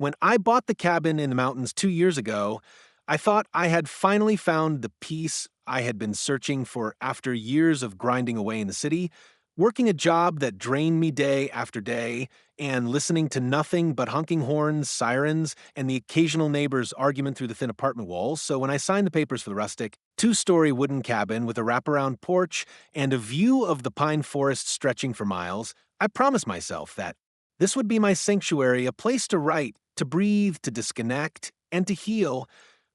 When I bought the cabin in the mountains 2 years ago, I thought I had finally found the peace I had been searching for after years of grinding away in the city, working a job that drained me day after day, and listening to nothing but honking horns, sirens, and the occasional neighbor's argument through the thin apartment walls. So when I signed the papers for the rustic, two-story wooden cabin with a wraparound porch and a view of the pine forest stretching for miles, I promised myself that this would be my sanctuary, a place to write, to breathe, to disconnect, and to heal.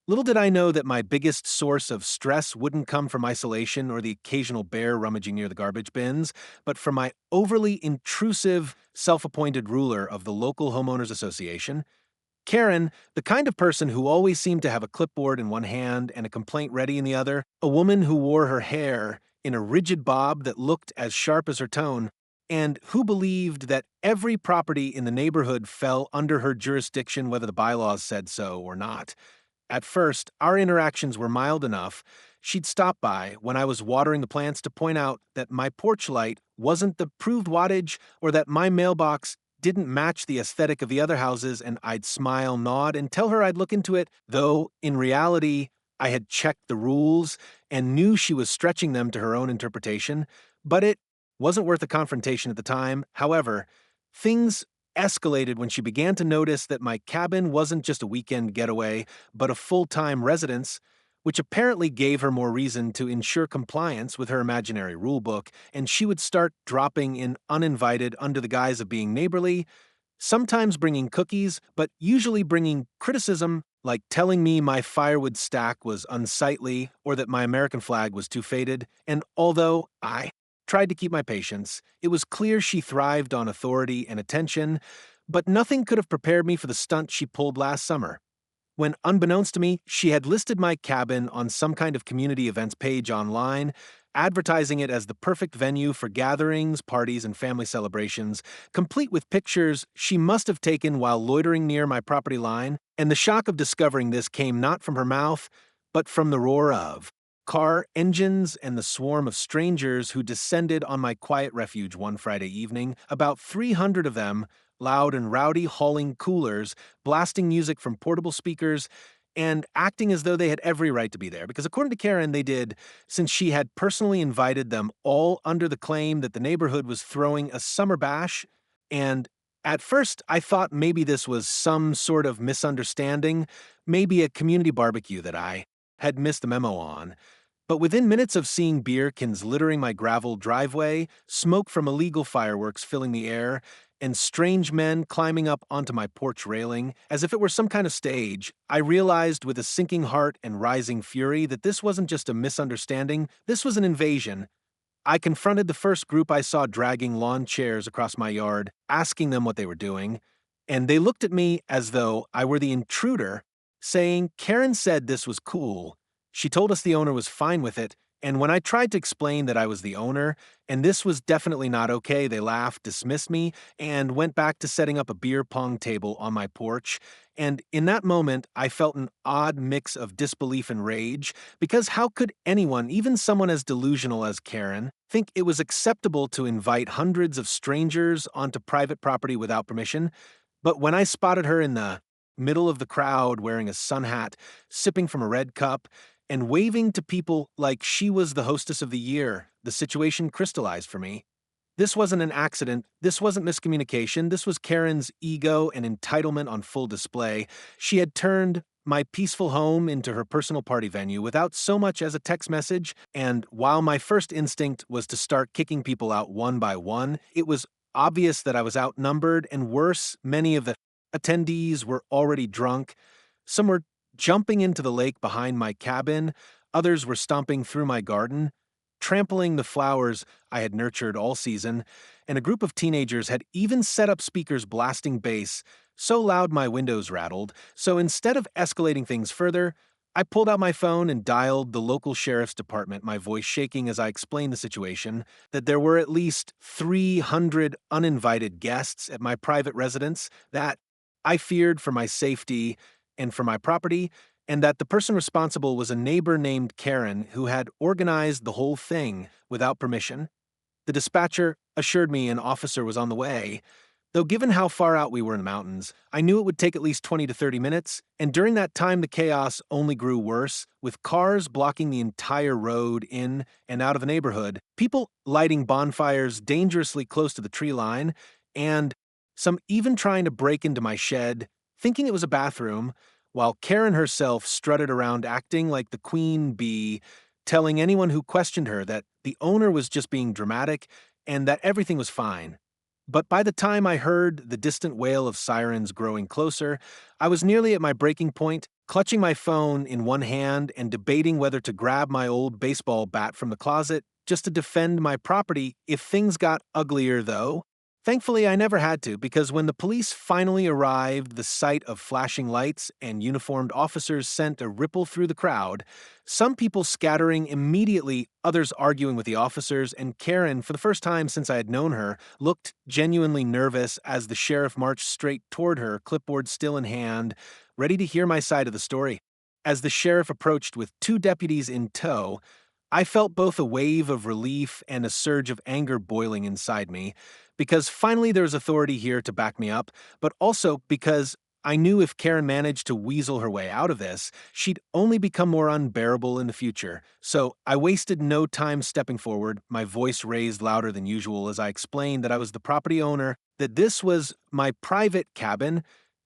Little did I know that my biggest source of stress wouldn't come from isolation or the occasional bear rummaging near the garbage bins, but from my overly intrusive, self-appointed ruler of the local homeowners association, Karen, the kind of person who always seemed to have a clipboard in one hand and a complaint ready in the other, a woman who wore her hair in a rigid bob that looked as sharp as her tone, and who believed that every property in the neighborhood fell under her jurisdiction whether the bylaws said so or not. At first, our interactions were mild enough. She'd stop by when I was watering the plants to point out that my porch light wasn't the proved wattage or that my mailbox didn't match the aesthetic of the other houses, and I'd smile, nod, and tell her I'd look into it, though in reality, I had checked the rules and knew she was stretching them to her own interpretation, but it wasn't worth a confrontation at the time. However, things escalated when she began to notice that my cabin wasn't just a weekend getaway, but a full-time residence, which apparently gave her more reason to ensure compliance with her imaginary rulebook, and she would start dropping in uninvited under the guise of being neighborly, sometimes bringing cookies, but usually bringing criticism, like telling me my firewood stack was unsightly or that my American flag was too faded, and although I tried to keep my patience, it was clear she thrived on authority and attention, but nothing could have prepared me for the stunt she pulled last summer. When, unbeknownst to me, she had listed my cabin on some kind of community events page online, advertising it as the perfect venue for gatherings, parties, and family celebrations, complete with pictures she must have taken while loitering near my property line, and the shock of discovering this came not from her mouth, but from the roar of car engines and the swarm of strangers who descended on my quiet refuge one Friday evening, about 300 of them, loud and rowdy, hauling coolers, blasting music from portable speakers, and acting as though they had every right to be there, because according to Karen, they did, since she had personally invited them all under the claim that the neighborhood was throwing a summer bash. And at first, I thought maybe this was some sort of misunderstanding, maybe a community barbecue that I had missed the memo on. But within minutes of seeing beer cans littering my gravel driveway, smoke from illegal fireworks filling the air, and strange men climbing up onto my porch railing, as if it were some kind of stage, I realized with a sinking heart and rising fury that this wasn't just a misunderstanding, this was an invasion. I confronted the first group I saw dragging lawn chairs across my yard, asking them what they were doing, and they looked at me as though I were the intruder, saying Karen said this was cool. She told us the owner was fine with it, and when I tried to explain that I was the owner, and this was definitely not okay, they laughed, dismissed me, and went back to setting up a beer pong table on my porch. And in that moment, I felt an odd mix of disbelief and rage, because how could anyone, even someone as delusional as Karen, think it was acceptable to invite hundreds of strangers onto private property without permission? But when I spotted her in the middle of the crowd wearing a sun hat, sipping from a red cup, and waving to people like she was the hostess of the year, the situation crystallized for me. This wasn't an accident, this wasn't miscommunication, this was Karen's ego and entitlement on full display. She had turned my peaceful home into her personal party venue without so much as a text message, and while my first instinct was to start kicking people out one by one, it was obvious that I was outnumbered, and worse, many of the attendees were already drunk. Some were jumping into the lake behind my cabin, others were stomping through my garden, trampling the flowers I had nurtured all season, and a group of teenagers had even set up speakers blasting bass, so loud my windows rattled. So instead of escalating things further, I pulled out my phone and dialed the local sheriff's department, my voice shaking as I explained the situation, that there were at least 300 uninvited guests at my private residence, that I feared for my safety and for my property, and that the person responsible was a neighbor named Karen who had organized the whole thing without permission. The dispatcher assured me an officer was on the way. Though given how far out we were in the mountains, I knew it would take at least 20 to 30 minutes, and during that time the chaos only grew worse, with cars blocking the entire road in and out of the neighborhood, people lighting bonfires dangerously close to the tree line, and some even trying to break into my shed, thinking it was a bathroom, while Karen herself strutted around acting like the queen bee, telling anyone who questioned her that the owner was just being dramatic and that everything was fine. But by the time I heard the distant wail of sirens growing closer, I was nearly at my breaking point, clutching my phone in one hand and debating whether to grab my old baseball bat from the closet just to defend my property if things got uglier, though. Thankfully, I never had to, because when the police finally arrived, the sight of flashing lights and uniformed officers sent a ripple through the crowd, some people scattering immediately, others arguing with the officers, and Karen, for the first time since I had known her, looked genuinely nervous as the sheriff marched straight toward her, clipboard still in hand, ready to hear my side of the story. As the sheriff approached with two deputies in tow, I felt both a wave of relief and a surge of anger boiling inside me, because finally there was authority here to back me up, but also because I knew if Karen managed to weasel her way out of this, she'd only become more unbearable in the future. So I wasted no time stepping forward, my voice raised louder than usual as I explained that I was the property owner, that this was my private cabin,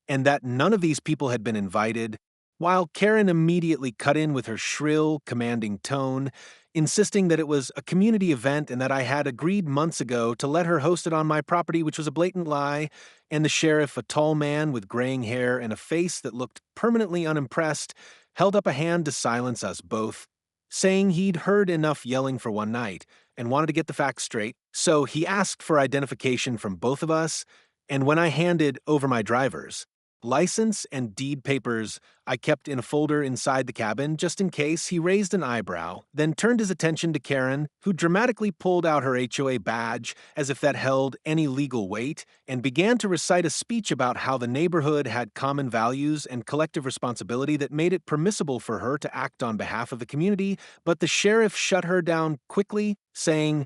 and that none of these people had been invited, while Karen immediately cut in with her shrill, commanding tone, insisting that it was a community event and that I had agreed months ago to let her host it on my property, which was a blatant lie, and the sheriff, a tall man with graying hair and a face that looked permanently unimpressed, held up a hand to silence us both, saying he'd heard enough yelling for one night and wanted to get the facts straight, so he asked for identification from both of us, and when I handed over my driver's license and deed papers I kept in a folder inside the cabin just in case, he raised an eyebrow, then turned his attention to Karen, who dramatically pulled out her HOA badge as if that held any legal weight, and began to recite a speech about how the neighborhood had common values and collective responsibility that made it permissible for her to act on behalf of the community, but the sheriff shut her down quickly, saying,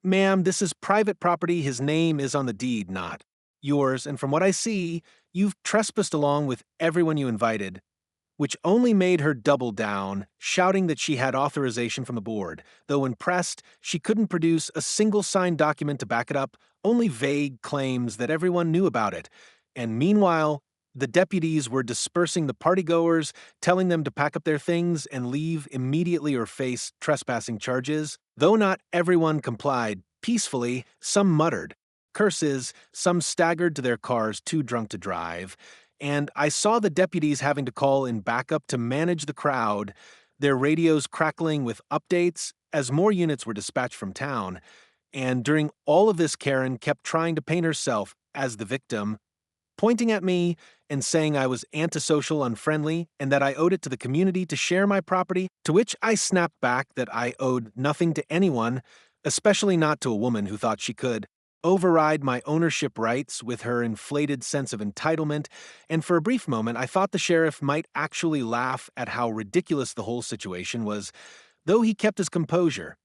"Ma'am, this is private property. His name is on the deed, not yours, and from what I see, you've trespassed along with everyone you invited," which only made her double down, shouting that she had authorization from the board. Though impressed, she couldn't produce a single signed document to back it up, only vague claims that everyone knew about it. And meanwhile, the deputies were dispersing the partygoers, telling them to pack up their things and leave immediately or face trespassing charges. Though not everyone complied peacefully, some muttered curses, some staggered to their cars too drunk to drive, and I saw the deputies having to call in backup to manage the crowd, their radios crackling with updates as more units were dispatched from town. And during all of this, Karen kept trying to paint herself as the victim, pointing at me and saying I was antisocial, unfriendly, and that I owed it to the community to share my property, to which I snapped back that I owed nothing to anyone, especially not to a woman who thought she could override my ownership rights with her inflated sense of entitlement, and for a brief moment I thought the sheriff might actually laugh at how ridiculous the whole situation was, though he kept his composure,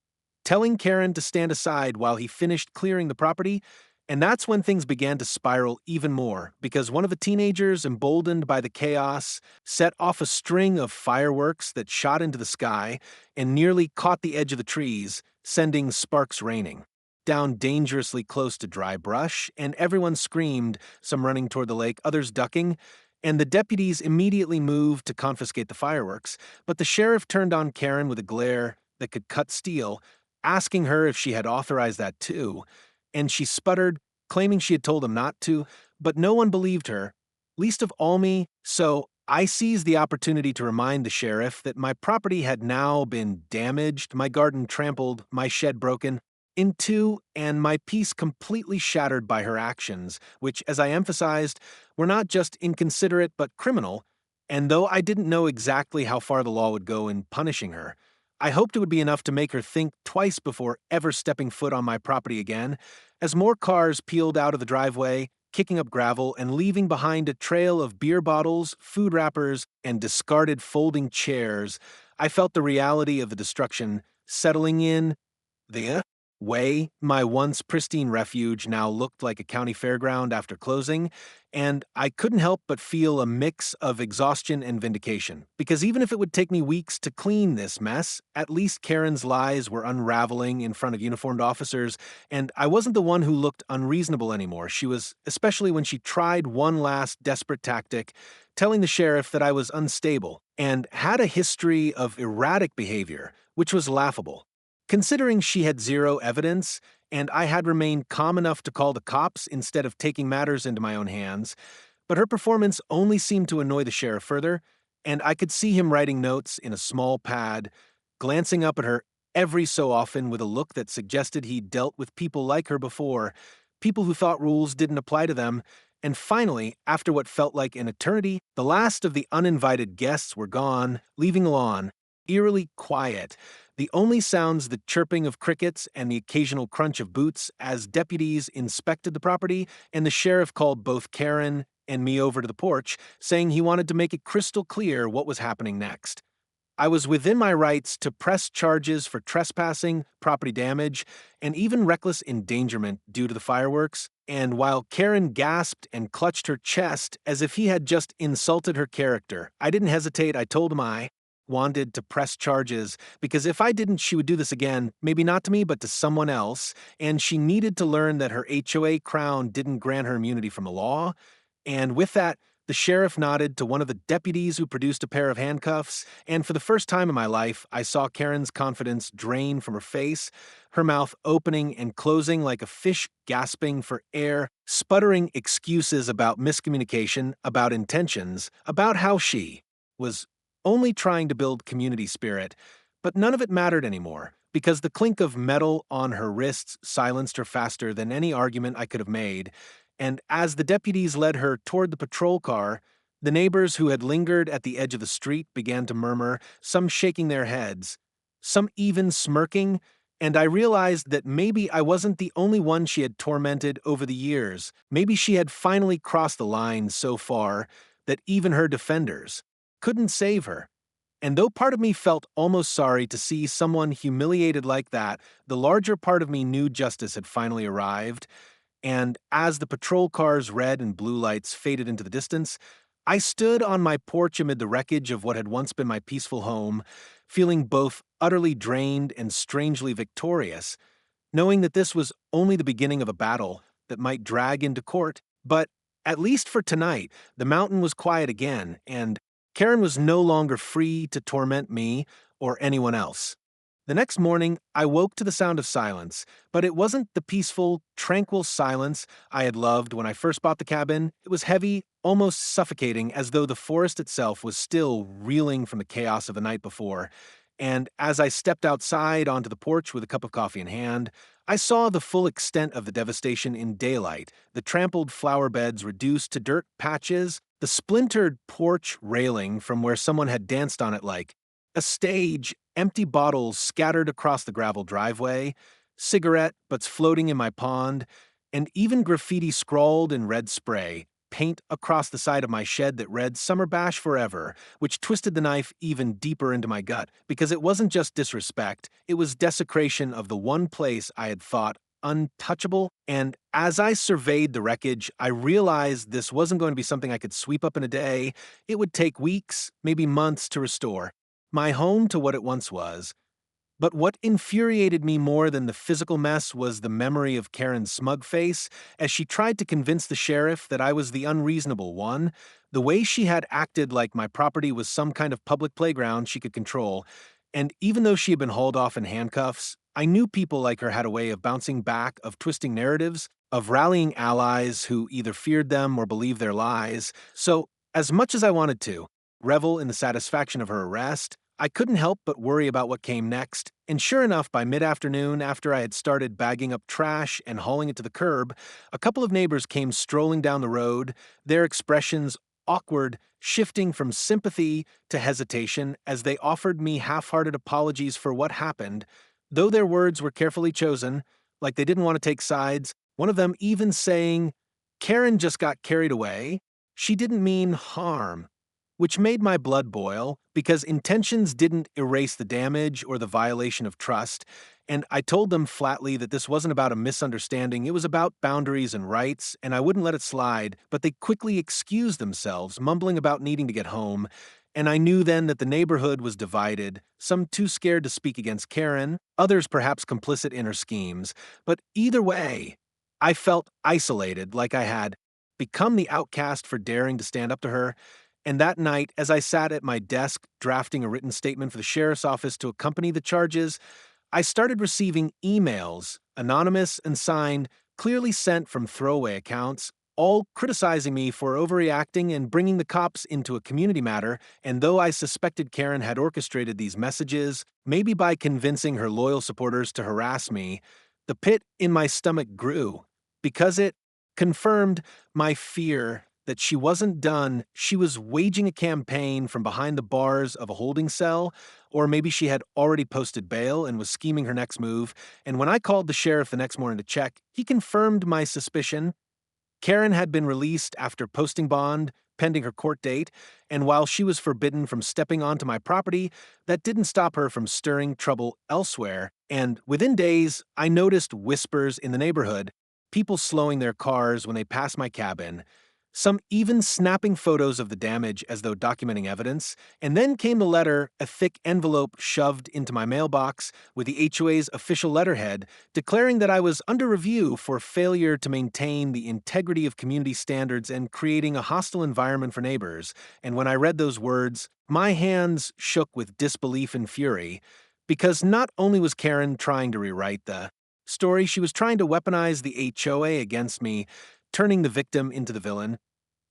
telling Karen to stand aside while he finished clearing the property. And that's when things began to spiral even more, because one of the teenagers, emboldened by the chaos, set off a string of fireworks that shot into the sky and nearly caught the edge of the trees, sending sparks raining down dangerously close to dry brush, and everyone screamed, some running toward the lake, others ducking, and the deputies immediately moved to confiscate the fireworks. But the sheriff turned on Karen with a glare that could cut steel, asking her if she had authorized that too, and she sputtered, claiming she had told him not to, but no one believed her, least of all me, so I seized the opportunity to remind the sheriff that my property had now been damaged, my garden trampled, my shed broken in two, and my peace completely shattered by her actions, which, as I emphasized, were not just inconsiderate but criminal, and though I didn't know exactly how far the law would go in punishing her, I hoped it would be enough to make her think twice before ever stepping foot on my property again. As more cars peeled out of the driveway, kicking up gravel and leaving behind a trail of beer bottles, food wrappers, and discarded folding chairs, I felt the reality of the destruction settling in. The way. My once pristine refuge now looked like a county fairground after closing, and I couldn't help but feel a mix of exhaustion and vindication. Because even if it would take me weeks to clean this mess, at least Karen's lies were unraveling in front of uniformed officers, and I wasn't the one who looked unreasonable anymore. She was, especially when she tried one last desperate tactic, telling the sheriff that I was unstable and had a history of erratic behavior, which was laughable. Considering she had zero evidence, and I had remained calm enough to call the cops instead of taking matters into my own hands, but her performance only seemed to annoy the sheriff further, and I could see him writing notes in a small pad, glancing up at her every so often with a look that suggested he'd dealt with people like her before, people who thought rules didn't apply to them, and finally, after what felt like an eternity, the last of the uninvited guests were gone, leaving the lawn eerily quiet, the only sounds the chirping of crickets and the occasional crunch of boots as deputies inspected the property, and the sheriff called both Karen and me over to the porch, saying he wanted to make it crystal clear what was happening next. I was within my rights to press charges for trespassing, property damage, and even reckless endangerment due to the fireworks, and while Karen gasped and clutched her chest as if he had just insulted her character, I didn't hesitate. I told him I wanted to press charges because if I didn't, she would do this again, maybe not to me, but to someone else, and she needed to learn that her HOA crown didn't grant her immunity from the law. And with that, the sheriff nodded to one of the deputies who produced a pair of handcuffs, and for the first time in my life, I saw Karen's confidence drain from her face, her mouth opening and closing like a fish gasping for air, sputtering excuses about miscommunication, about intentions, about how she was only trying to build community spirit, but none of it mattered anymore, because the clink of metal on her wrists silenced her faster than any argument I could have made, and as the deputies led her toward the patrol car, the neighbors who had lingered at the edge of the street began to murmur, some shaking their heads, some even smirking, and I realized that maybe I wasn't the only one she had tormented over the years. Maybe she had finally crossed the line so far that even her defenders couldn't save her. And though part of me felt almost sorry to see someone humiliated like that, the larger part of me knew justice had finally arrived, and as the patrol car's red and blue lights faded into the distance, I stood on my porch amid the wreckage of what had once been my peaceful home, feeling both utterly drained and strangely victorious, knowing that this was only the beginning of a battle that might drag into court. But at least for tonight, the mountain was quiet again, and Karen was no longer free to torment me or anyone else. The next morning, I woke to the sound of silence, but it wasn't the peaceful, tranquil silence I had loved when I first bought the cabin. It was heavy, almost suffocating, as though the forest itself was still reeling from the chaos of the night before. And as I stepped outside onto the porch with a cup of coffee in hand, I saw the full extent of the devastation in daylight, the trampled flower beds reduced to dirt patches, the splintered porch railing from where someone had danced on it like a stage, empty bottles scattered across the gravel driveway, cigarette butts floating in my pond, and even graffiti scrawled in red spray, paint across the side of my shed that read "Summer Bash Forever," which twisted the knife even deeper into my gut, because it wasn't just disrespect, it was desecration of the one place I had thought untouchable. And as I surveyed the wreckage, I realized this wasn't going to be something I could sweep up in a day. It would take weeks, maybe months to restore my home to what it once was. But what infuriated me more than the physical mess was the memory of Karen's smug face as she tried to convince the sheriff that I was the unreasonable one, the way she had acted like my property was some kind of public playground she could control. And even though she had been hauled off in handcuffs, I knew people like her had a way of bouncing back, of twisting narratives, of rallying allies who either feared them or believed their lies. So, as much as I wanted to revel in the satisfaction of her arrest, I couldn't help but worry about what came next, and sure enough, by mid-afternoon, after I had started bagging up trash and hauling it to the curb, a couple of neighbors came strolling down the road, their expressions awkward, shifting from sympathy to hesitation as they offered me half-hearted apologies for what happened, though their words were carefully chosen, like they didn't want to take sides, one of them even saying, "Karen just got carried away. She didn't mean harm," which made my blood boil because intentions didn't erase the damage or the violation of trust, And I told them flatly that this wasn't about a misunderstanding, it was about boundaries and rights, and I wouldn't let it slide, but they quickly excused themselves, mumbling about needing to get home. And I knew then that the neighborhood was divided, some too scared to speak against Karen, others perhaps complicit in her schemes. But either way, I felt isolated, like I had become the outcast for daring to stand up to her. And that night, as I sat at my desk drafting a written statement for the sheriff's office to accompany the charges, I started receiving emails, anonymous and signed, clearly sent from throwaway accounts, all criticizing me for overreacting and bringing the cops into a community matter. And though I suspected Karen had orchestrated these messages, maybe by convincing her loyal supporters to harass me, the pit in my stomach grew because it confirmed my fear that she wasn't done. She was waging a campaign from behind the bars of a holding cell, or maybe she had already posted bail and was scheming her next move. And when I called the sheriff the next morning to check, he confirmed my suspicion. Karen had been released after posting bond, pending her court date, and while she was forbidden from stepping onto my property, that didn't stop her from stirring trouble elsewhere. And within days, I noticed whispers in the neighborhood, people slowing their cars when they passed my cabin, some even snapping photos of the damage as though documenting evidence. And then came the letter, a thick envelope shoved into my mailbox with the HOA's official letterhead, declaring that I was under review for failure to maintain the integrity of community standards and creating a hostile environment for neighbors. And when I read those words, my hands shook with disbelief and fury, because not only was Karen trying to rewrite the story, she was trying to weaponize the HOA against me, turning the victim into the villain.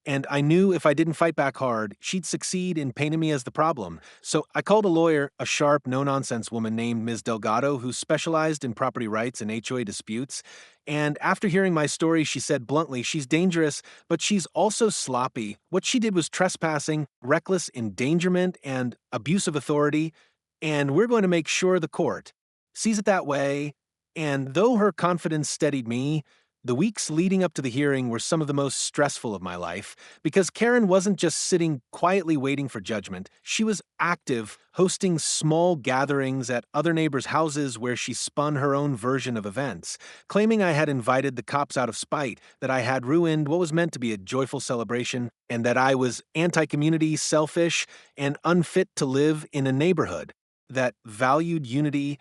And I knew if I didn't fight back hard, she'd succeed in painting me as the problem. So I called a lawyer, a sharp, no-nonsense woman named Ms. Delgado, who specialized in property rights and HOA disputes. And after hearing my story, she said bluntly, she's dangerous, but she's also sloppy. What she did was trespassing, reckless endangerment, and abuse of authority. And we're going to make sure the court sees it that way. And though her confidence steadied me, the weeks leading up to the hearing were some of the most stressful of my life, because Karen wasn't just sitting quietly waiting for judgment. She was active, hosting small gatherings at other neighbors' houses where she spun her own version of events, claiming I had invited the cops out of spite, that I had ruined what was meant to be a joyful celebration, and that I was anti-community, selfish, and unfit to live in a neighborhood that valued unity.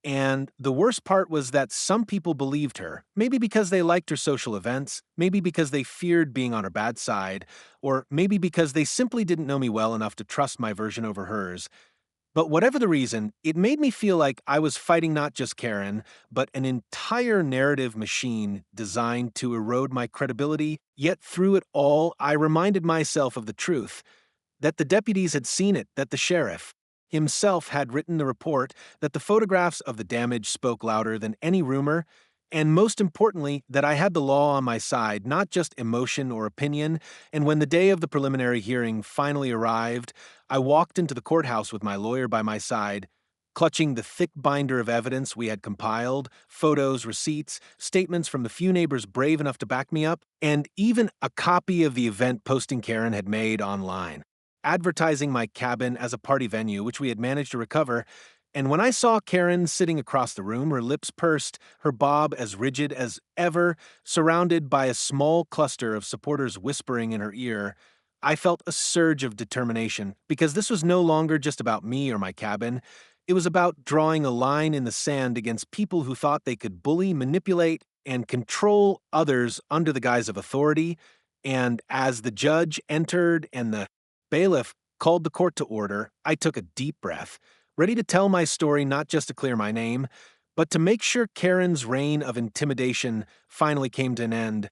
And the worst part was that some people believed her, maybe because they liked her social events, maybe because they feared being on her bad side, or maybe because they simply didn't know me well enough to trust my version over hers. But whatever the reason, it made me feel like I was fighting not just Karen, but an entire narrative machine designed to erode my credibility. Yet through it all, I reminded myself of the truth, that the deputies had seen it, that the sheriff himself had written the report, that the photographs of the damage spoke louder than any rumor, and most importantly, that I had the law on my side, not just emotion or opinion. And when the day of the preliminary hearing finally arrived, I walked into the courthouse with my lawyer by my side, clutching the thick binder of evidence we had compiled, photos, receipts, statements from the few neighbors brave enough to back me up, and even a copy of the event posting Karen had made online, advertising my cabin as a party venue, which we had managed to recover. And when I saw Karen sitting across the room, her lips pursed, her bob as rigid as ever, surrounded by a small cluster of supporters whispering in her ear, I felt a surge of determination, because this was no longer just about me or my cabin. It was about drawing a line in the sand against people who thought they could bully, manipulate, and control others under the guise of authority. And as the judge entered and the bailiff called the court to order, I took a deep breath, ready to tell my story not just to clear my name, but to make sure Karen's reign of intimidation finally came to an end.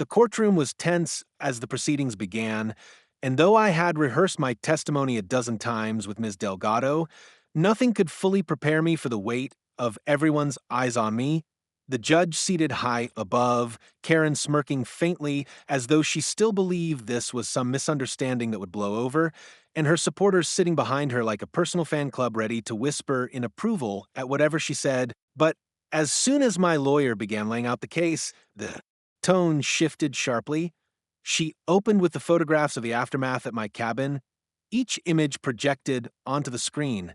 The courtroom was tense as the proceedings began, and though I had rehearsed my testimony a dozen times with Ms. Delgado, nothing could fully prepare me for the weight of everyone's eyes on me. The judge seated high above, Karen smirking faintly as though she still believed this was some misunderstanding that would blow over, and her supporters sitting behind her like a personal fan club ready to whisper in approval at whatever she said. But as soon as my lawyer began laying out the case, the tone shifted sharply. She opened with the photographs of the aftermath at my cabin, each image projected onto the screen.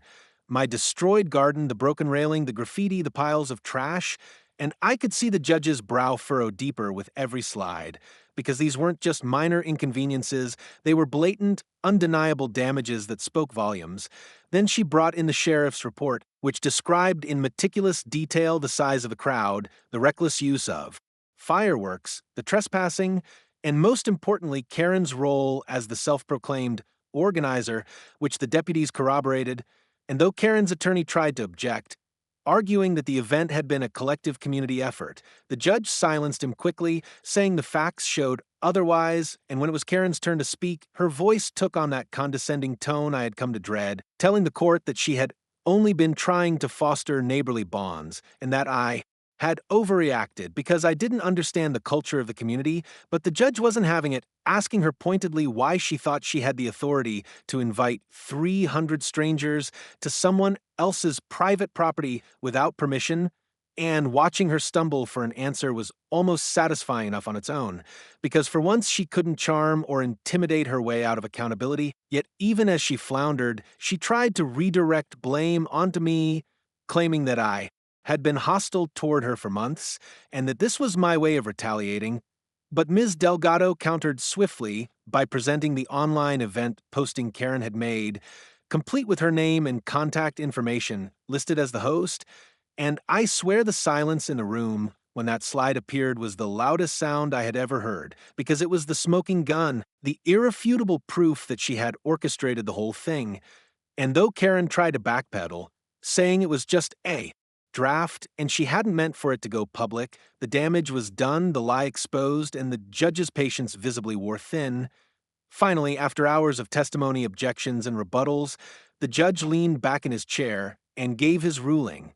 my destroyed garden, the broken railing, the graffiti, the piles of trash, and I could see the judge's brow furrow deeper with every slide, because these weren't just minor inconveniences, they were blatant, undeniable damages that spoke volumes. Then she brought in the sheriff's report, which described in meticulous detail the size of the crowd, the reckless use of fireworks, the trespassing, and most importantly, Karen's role as the self-proclaimed organizer, which the deputies corroborated. And though Karen's attorney tried to object, arguing that the event had been a collective community effort, the judge silenced him quickly, saying the facts showed otherwise, and when it was Karen's turn to speak, her voice took on that condescending tone I had come to dread, telling the court that she had only been trying to foster neighborly bonds, and that I had overreacted because I didn't understand the culture of the community, but the judge wasn't having it, asking her pointedly why she thought she had the authority to invite 300 strangers to someone else's private property without permission, and watching her stumble for an answer was almost satisfying enough on its own, because for once she couldn't charm or intimidate her way out of accountability, yet even as she floundered, she tried to redirect blame onto me, claiming that I had been hostile toward her for months, and that this was my way of retaliating. But Ms. Delgado countered swiftly by presenting the online event posting Karen had made, complete with her name and contact information listed as the host, and I swear the silence in the room when that slide appeared was the loudest sound I had ever heard, because it was the smoking gun, the irrefutable proof that she had orchestrated the whole thing. And though Karen tried to backpedal, saying it was just a draft and she hadn't meant for it to go public, the damage was done, the lie exposed, and the judge's patience visibly wore thin. Finally, after hours of testimony, objections, and rebuttals, the judge leaned back in his chair and gave his ruling.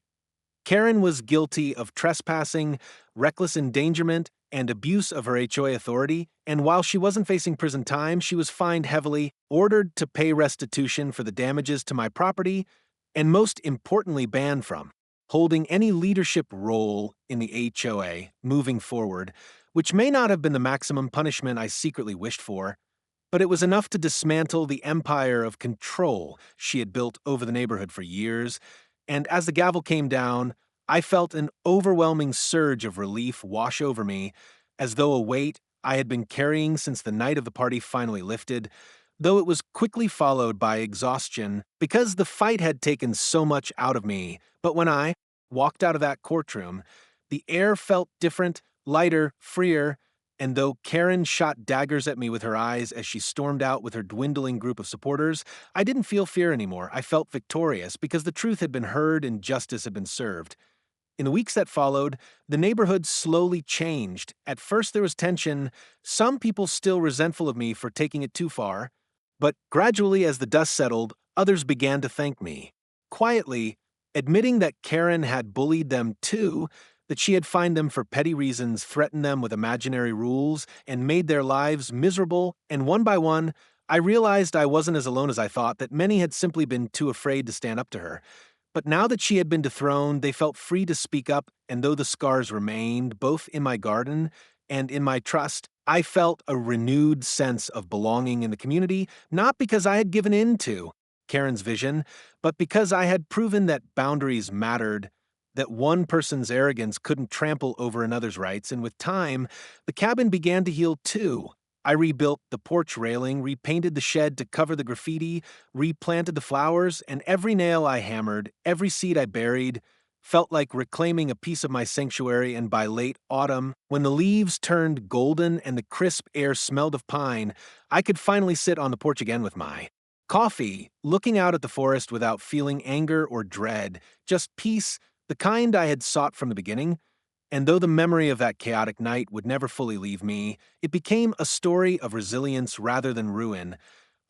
Karen was guilty of trespassing, reckless endangerment, and abuse of her HOA authority, and while she wasn't facing prison time, she was fined heavily, ordered to pay restitution for the damages to my property, and most importantly banned from holding any leadership role in the HOA moving forward, which may not have been the maximum punishment I secretly wished for, but it was enough to dismantle the empire of control she had built over the neighborhood for years, and as the gavel came down, I felt an overwhelming surge of relief wash over me, as though a weight I had been carrying since the night of the party finally lifted, though it was quickly followed by exhaustion because the fight had taken so much out of me. But when I walked out of that courtroom, the air felt different, lighter, freer, and though Karen shot daggers at me with her eyes as she stormed out with her dwindling group of supporters, I didn't feel fear anymore. I felt victorious because the truth had been heard and justice had been served. In the weeks that followed, the neighborhood slowly changed. At first there was tension, some people still resentful of me for taking it too far, but gradually as the dust settled, others began to thank me. Quietly, admitting that Karen had bullied them too, that she had fined them for petty reasons, threatened them with imaginary rules, and made their lives miserable, and one by one, I realized I wasn't as alone as I thought, that many had simply been too afraid to stand up to her. But now that she had been dethroned, they felt free to speak up, and though the scars remained, both in my garden and in my trust, I felt a renewed sense of belonging in the community, not because I had given in to Karen's vision, but because I had proven that boundaries mattered, that one person's arrogance couldn't trample over another's rights, and with time, the cabin began to heal too. I rebuilt the porch railing, repainted the shed to cover the graffiti, replanted the flowers, and every nail I hammered, every seed I buried, felt like reclaiming a piece of my sanctuary, and by late autumn, when the leaves turned golden and the crisp air smelled of pine, I could finally sit on the porch again with my coffee, looking out at the forest without feeling anger or dread, just peace, the kind I had sought from the beginning. And though the memory of that chaotic night would never fully leave me, it became a story of resilience rather than ruin,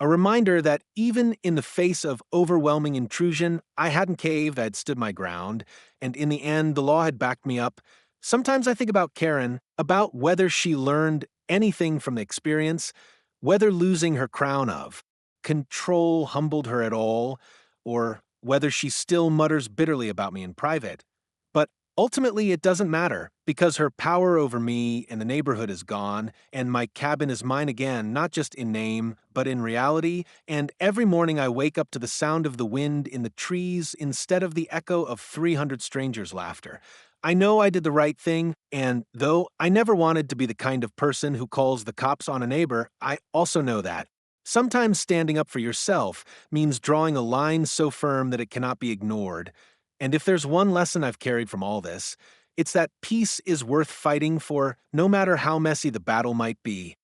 a reminder that even in the face of overwhelming intrusion, I hadn't caved, I had stood my ground, and in the end, the law had backed me up. Sometimes I think about Karen, about whether she learned anything from the experience, whether losing her crown of control humbled her at all, or whether she still mutters bitterly about me in private. But Ultimately, it doesn't matter because her power over me and the neighborhood is gone, and my cabin is mine again, not just in name, but in reality. And every morning I wake up to the sound of the wind in the trees instead of the echo of 300 strangers' laughter. I know I did the right thing, and though I never wanted to be the kind of person who calls the cops on a neighbor, I also know that. Sometimes standing up for yourself means drawing a line so firm that it cannot be ignored. And if there's one lesson I've carried from all this, it's that peace is worth fighting for no matter how messy the battle might be.